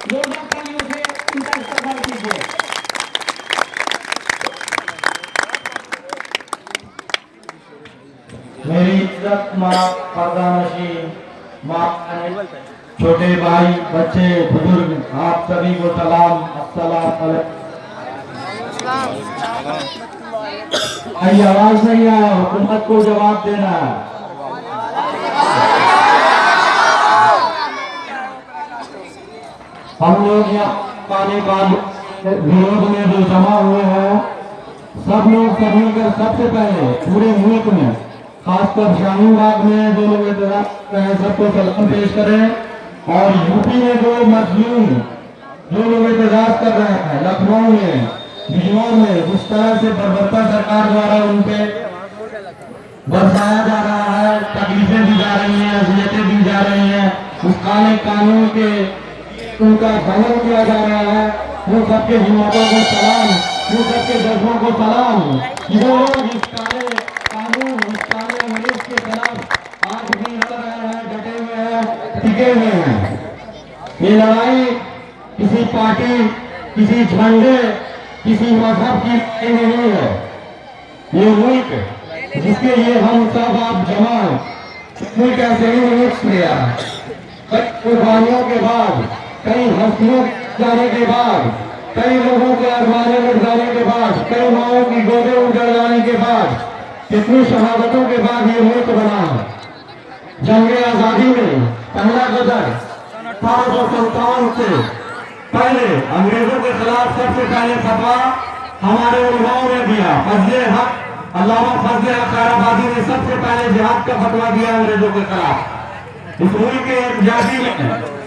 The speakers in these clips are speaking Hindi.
जोरदार तालियों से इनका इस्तेमाल कीजिए। मेरी इज्जत माँ पर्दानशी, माँ, छोटे भाई, बच्चे, बुजुर्ग, आप सभी को सलाम, अस्सलाम वालेकुम। भाई आवाज नहीं आया, हुकूमत को जवाब देना है। हम लोग यहाँ पानी का विरोध में जो जमा हुए हैं, सब लोग सब मिलकर सबसे पहले पूरे मुल्क में, खासकर शाहीन बाग में जो लोग इंतजार कर रहे हैं, सबको सलाम पेश करें। और यूपी में जो मजलूम जो लोग इंतजार कर रहे हैं, लखनऊ में, बिजनौर में, उस तरह से बर्बरता सरकार द्वारा उन पे बरसाया जा रहा है, तकलीफें दी जा रही हैं, अजियतें दी जा रही हैं, उस काले कानून के उनका भंग किया जा रहा है। वो सबके हिम्मतों को सलाम, वो सबके जज्बों को सलाम। वो लोग इस काले कानून, इस काले अंग्रेज के खिलाफ आज भी लड़ रहे हैं, डटे हुए हैं, टिके हुए हैं। ये लड़ाई किसी पार्टी, किसी झंडे, किसी मजहब की लड़ाई नहीं है। ये मुल्क जिसके लिए हम सब आप जमा मुल्क ऐसे ही नहीं किया। कई कुर्बानियों के बाद, कई हस्तियों के जाने के बाद, कई लोगों के अरमाने उड़ जाने के बाद, कई माओं की गोदे उजड़ जाने के बाद, कितनी शहादतों के बाद ये मुल्क बना है। जंगे आजादी में पहला गदर 1857 से पहले अंग्रेजों के खिलाफ सबसे पहले फतवा हमारे उलमाओं ने दिया। फजले हक अल्लामा फजले हक खैराबादी ने सबसे पहले जिहाद का फतवा दिया अंग्रेजों के खिलाफ। इस मुल्क के आजादी में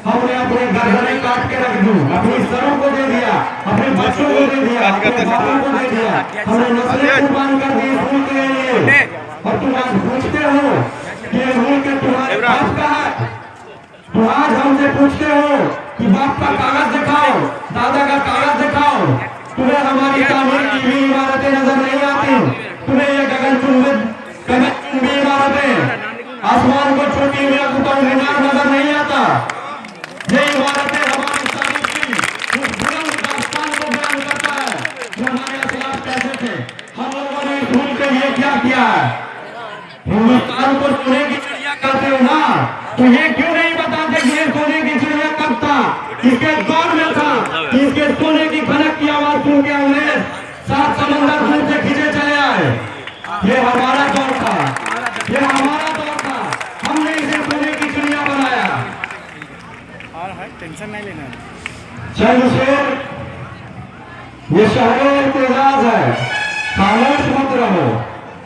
हमने अपने गर्दनें काट के रख दी, अपनी सरों को दे दिया, अपने बच्चों को दे दिया, अपने बापों को दे दिया, हमने नस्लें कुर्बान कर दी इस मुल्क के लिए। और तुम आज पूछते हो कि ये मुल्क तुम्हारे बाप का है। तो आज हमसे पूछते हो कि बाप का कागज दिखाओ, दादा का कागज दिखाओ। तुम्हें हमारी तामीर की हुई इमारतें नजर नहीं आती। तुम्हें ये गगनचुंबी इमारतें, आसमान को छूती हुई कुतुब मीनार नजर नहीं आता। ये इमारतें हमारी तारीख की उस बुलंद दास्तान को बयान करता है कि हमारे असलाफ कैसे थे। हम लोगों ने इस मुल्क के लिए क्या किया है। हिंदुस्तान को सोने की चिड़िया कहते हो ना, तो ये क्यों नहीं बताते कि ये सोने की चिड़िया कब था, किसके दौर में था, कि इसके सोने की खनक की आवाज सुन के अंग्रेज 7 समंदर दूर से खींचे चले आए। ये हमारा दौर था, ये हमारा दौर था। हमने इसे सोने की चिड़िया बनाया। टेंशन नहीं लेना। चंद्रशेर, ये शहर एतजाज है, खामोश मत रहो।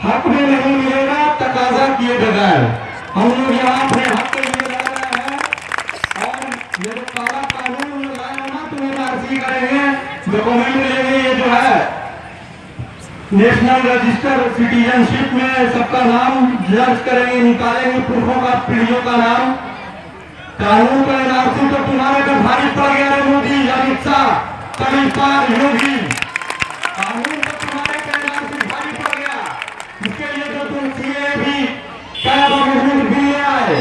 हक में नहीं मिलेगा तकाजा किए बगैर। हम लोग यहाँ अपने हक के लिए लड़ रहे हैं। और ये जो काला कानून लगाया ना, तुम्हें नाराजगी करेंगे, डॉक्यूमेंट लेंगे। ये जो है नेशनल रजिस्टर सिटीजनशिप में सबका नाम दर्ज करेंगे, निकालेंगे पुरखों का, पीढ़ियों का नाम। कानून का एनआरसी तो तुम्हारे पे भारी पड़ गया है मोदी, अमित शाह, कभी पार योगी। कानून तो तुम्हारे पे एनआरसी भारी पड़ गया। इसके लिए जो तुम सीए भी कैब अमेंडमेंट बिल ले आए,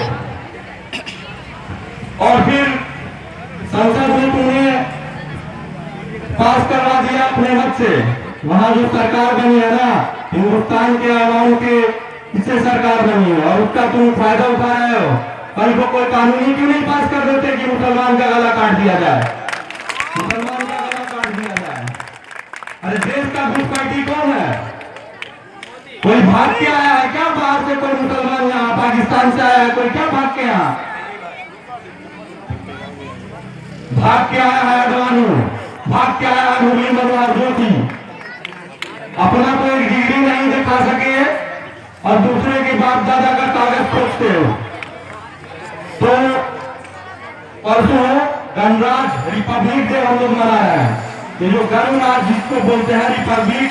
और फिर संसद में तुमने पास करवा दिया अपने मत से। वहां जो सरकार बनी है ना, हिंदुस्तान के आवाम के इससे सरकार बनी है, और उसका तुम फायदा उठा रहे हो। कल को कोई कानून ही क्यों नहीं पास कर देते कि मुसलमान का गला काट दिया जाए, मुसलमान का गला काट दिया जाए। अरे देश का घुसपैठी कौन है? कोई भाग के आया है क्या बाहर से? कोई मुसलमान यहाँ पाकिस्तान से आया है कोई क्या भाग के? यहाँ भाग के आया है अडवाणी, भाग के आया है मुरली मनोहर जोशी। अपना तो एक डिग्री नहीं दिखा सके और दूसरे के बाप दादा का कागज खोजते हो। तो परसों गणराज्य रिपब्लिक डे हम लोग मना रहे हैं। ये जो गणराज्य जिसको बोलते हैं रिपब्लिक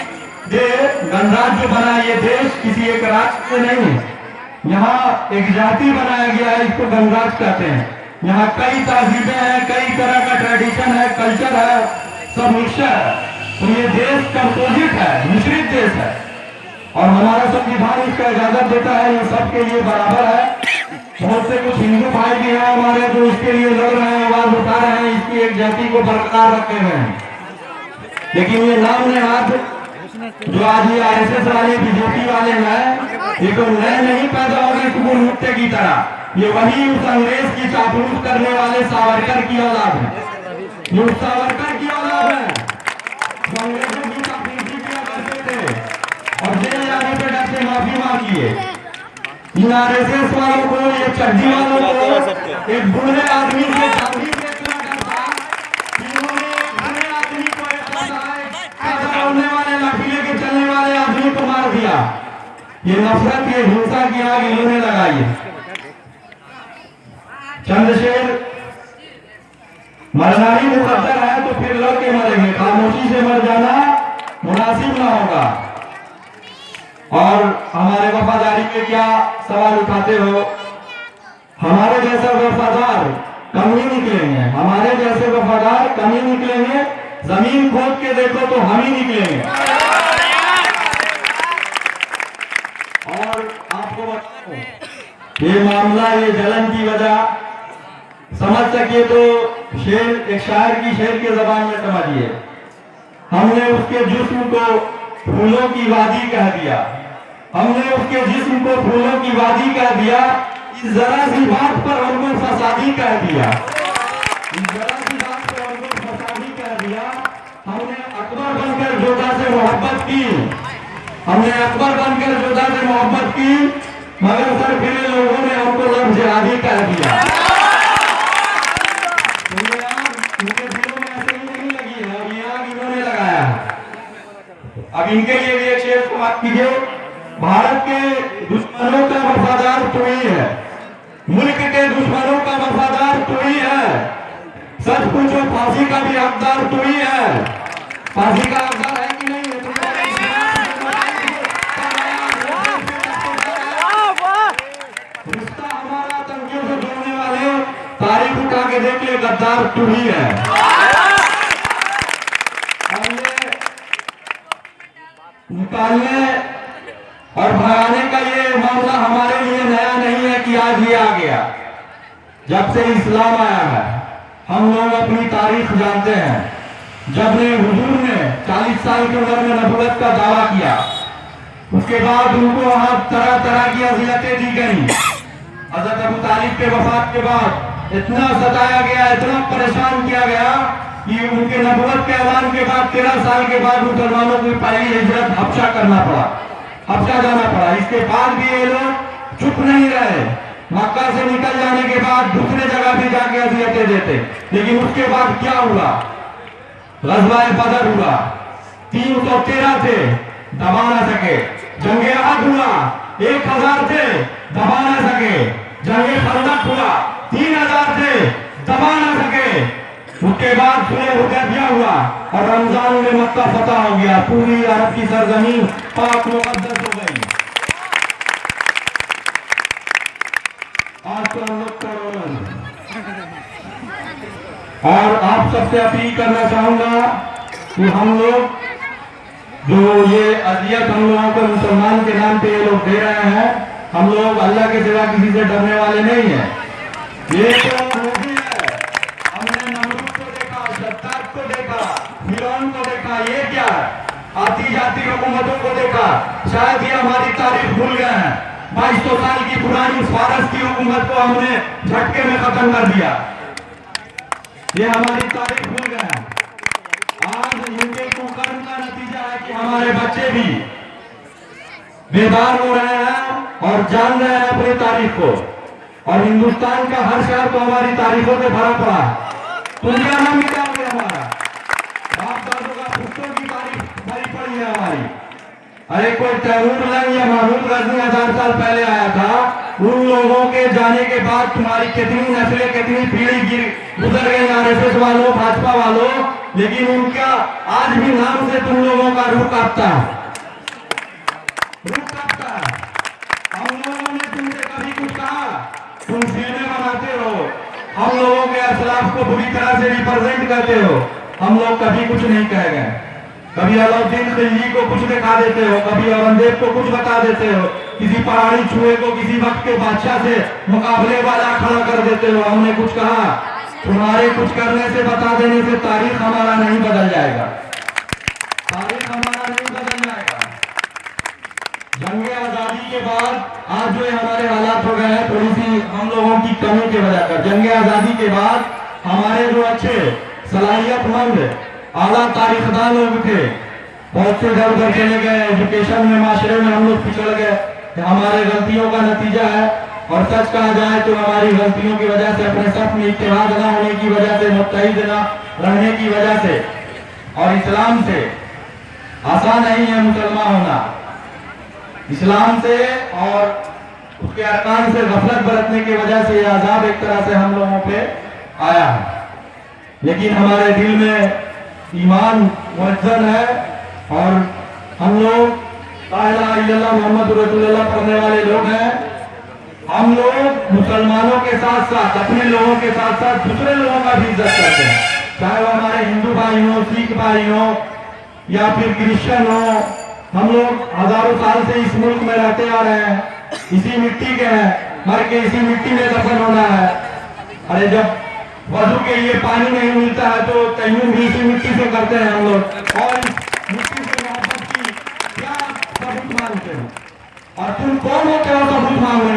डे, गणराज्य जो बना ये देश किसी एक राज्य से नहीं, यहाँ एक जाति बनाया गया है, इसको गणराज्य कहते हैं। यहाँ कई तहजीबें हैं, कई तरह का ट्रेडिशन है, कल्चर है, सब मिक्सचर है। तो ये देश कंपोजिट है, मिश्रित देश है, और हमारा संविधान इसका इजाजत देता है ये सबके लिए बराबर है। बहुत से कुछ हिंदू भाई भी हैं हमारे जो इसके लिए लड़ रहे हैं, आवाज उठा रहे हैं, इसकी एक जाति को बरकरार रखे हुए हैं। लेकिन ये नाम ने हाथ जो आज ये आरएसएस वाले बीजेपी वाले हैं, ये तो नए नहीं पैदा हो गए कुकुर मुक्ते की तरह। ये वही उस अंग्रेज की चापलूस करने वाले सावरकर की औलाद है। ये उस सावरकर की औलाद है जो अंग्रेजों की चापलूसी किया करते थे और जेल जाने पे डर से माफी मांगिए। इन आरएसएस वालों को, ये चड्डी वालों को एक बुढ़े आदमी से चांदी बेचना करता, इन्होंने बुढ़े आदमी को उड़ने वाले लाठी लेके चलने वाले आदमी को मार दिया। ये नफरत, ये हिंसा की आग इन्होंने लगाई है। चंद्रशेर मरना ही मुकद्दर है तो फिर लड़ के मरेंगे, खामोशी से मर जाना मुनासिब ना होगा। और हमारे वफादारी पे क्या सवाल उठाते हो? हमारे जैसे वफादार कम ही निकलेंगे, हमारे जैसे वफादार कम ही निकलेंगे। जमीन खोद के देखो तो हम ही निकलेंगे। और आपको बताओ, ये मामला, ये जलन की वजह समझ सके तो शेर, एक शायर की शेर के जबान में समझिए। हमने उसके जिस्म को फूलों की वादी कह दिया, हमने उसके जिस्म को फूलों की वादी कह दिया। इस जरा सी बात पर हमको फसादी कह दिया, इस जरा सी बात पर हमको फसादी कह दिया। हमने अकबर बनकर जोधा से मोहब्बत की, हमने अकबर बनकर जोधा से मोहब्बत की, मगर सर फिरे लोगों ने हमको लब जिहादी कह दिया। उनके दिलों में ऐसे ही नहीं लगी है, अब ये आग इन्होंने लगाया है। अब इनके लिए भी एक शेर को बात कीजिए। भारत के दुश्मनों का वफादार तू ही है, मुल्क के दुश्मनों का वफादार तू ही है। सच पूछो फांसी का भी हकदार तू ही है। फांसी का हकदार है कि नहीं है? रिश्ता हमारा आतंकियों से जोड़ने वाले तारीख उठा के देख ले, गद्दार तू ही है। निकालने और भगाने का ये मामला हमारे लिए नया नहीं है कि आज ये आ गया। जब से इस्लाम आया है हम लोग अपनी तारीख जानते हैं। जब ने हुजूर ने 40 साल की उम्र में नबूवत का दावा किया, उसके बाद उनको वहां तरह तरह की अज़ियतें दी गई। हज़रत अबू तालिब के वफात के बाद इतना सताया गया, इतना परेशान किया गया कि उनके नबूवत के ऐलान के बाद 13 साल के बाद मुसलमानों की पहली हिजरत हबशा करना पड़ा, हबशा जाना पड़ा। इसके बाद भी ये लोग चुप नहीं रहे। मक्का से निकल जाने के बाद दूसरे जगह भी जाके अज़ियतें देते, लेकिन उसके बाद क्या हुआ? ग़ज़वा-ए बदर हुआ, 313 थे, दबा न सके। जंगे अहद हुआ, 1000 थे, दबा न सके। जंगे खंदक हुआ, 3000 थे, दबा न सके। उसके बाद सुलह हुदैबिया हुआ और रमजान में मक्का फतह हो गया, पूरी अरब की सरजमीन पाक मुक़द्दस हो गई। आज तो हम लोग और आप सबसे अपील करना चाहूंगा कि हम लोग जो ये अजियत हम लोगों को मुसलमान के नाम पे ये लोग दे रहे हैं, हम लोग अल्लाह के सिवा किसी से डरने वाले नहीं है। ये तो मोदी है, हमने नमरूद को देखा, शद्दाद को देखा, फिरौन को देखा, ये क्या आती जाती हुकूमतों को देखा। शायद ये हमारी तारीख भूल गए हैं। 2200 साल की पुरानी फारस की हुकूमत को हमने झटके में खत्म कर दिया। ये हमारी तारीख भूल गए हैं। आज इनके कुकर्म का नतीजा है कि हमारे बच्चे भी बेदार हो रहे हैं और जान रहे हैं अपनी तारीख को। और हिंदुस्तान का हर शहर तो हमारी तारीखों से भरा पड़ा है। तुम क्या नाम मिटाओगे? हमारा बाप दादों का पुस्तों की तारीख भरी पड़ी है हमारी। अरे कोई तैमूर लंग या महमूद गजनी 1000 साल पहले आया था, उन लोगों के जाने के बाद तुम्हारी कितनी नस्लें, कितनी पीढ़ी गुजर गई आरएसएस वालों, भाजपा वालों, लेकिन उनका आज भी नाम से तुम लोगों का रुख कांपता है, रुख कांपता है। हम लोगों ने तुमसे कभी कुछ कहा? तुम फिल्में बनाते हो, हम लोगों के असलाफ को बुरी तरह से रिप्रेजेंट करते हो। हम लोग कभी कुछ नहीं कह गए। कभी अलाउद्दीन खिलजी को कुछ दिखा देते हो, कभी औरंगजेब को कुछ बता देते हो, किसी पहाड़ी चूहे को किसी वक्त के बादशाह से मुकाबले वाला खड़ा कर देते हो। हमने कुछ कहा, तुम्हारे कुछ करने से, बता देने से तारीख हमारा नहीं बदल जाएगा, तारीख हमारा नहीं बदल जाएगा। जंगे आजादी के बाद आज जो हमारे हालात हो गए हैं, थोड़ी सी हम लोगों की कमी की वजह कर, जंगे आजादी के बाद हमारे जो अच्छे सलाहियतमंद आला तारीखदान लोग थे, बहुत से इधर उधर चले गए, एजुकेशन में माशरे में हम लोग पिछड़ गए। हमारे गलतियों का नतीजा है। और सच कहा जाए तो हमारी गलतियों की वजह से, अपने सफ में इत्तेहाद न होने की वजह से, मुत्तहिद न रहने की वजह से, और इस्लाम से आसान नहीं है मुसलमान होना, इस्लाम से और उसके अरकान से गफलत बरतने की वजह से यह अजाब एक तरह से हम लोगों पे आया है। लेकिन हमारे दिल में ईमान मुअज्जन है और हम लोग ला इलाहा इल्लल्लाह मुहम्मद रसूलुल्लाह पढ़ने वाले लोग हैं। हम लोग मुसलमानों के साथ साथ, अपने लोगों के साथ साथ दूसरे लोगों का भी इज्जत करते हैं, चाहे वो हमारे हिंदू भाई हो, सिख भाई हो या फिर क्रिश्चियन हो। हम लोग हजारों साल से इस मुल्क में रहते आ रहे हैं, इसी मिट्टी के हैं, मर के इसी मिट्टी में दफन होना है। अरे जब वजू के लिए पानी नहीं मिलता है तो तयम्मुम भी इसी मिट्टी से करते हैं हम लोग। और इस मिट्टी से मोहब्बत की क्या सबूत मांगते हो? और तुम कौन हो क्या सबूत मांग रहे हो?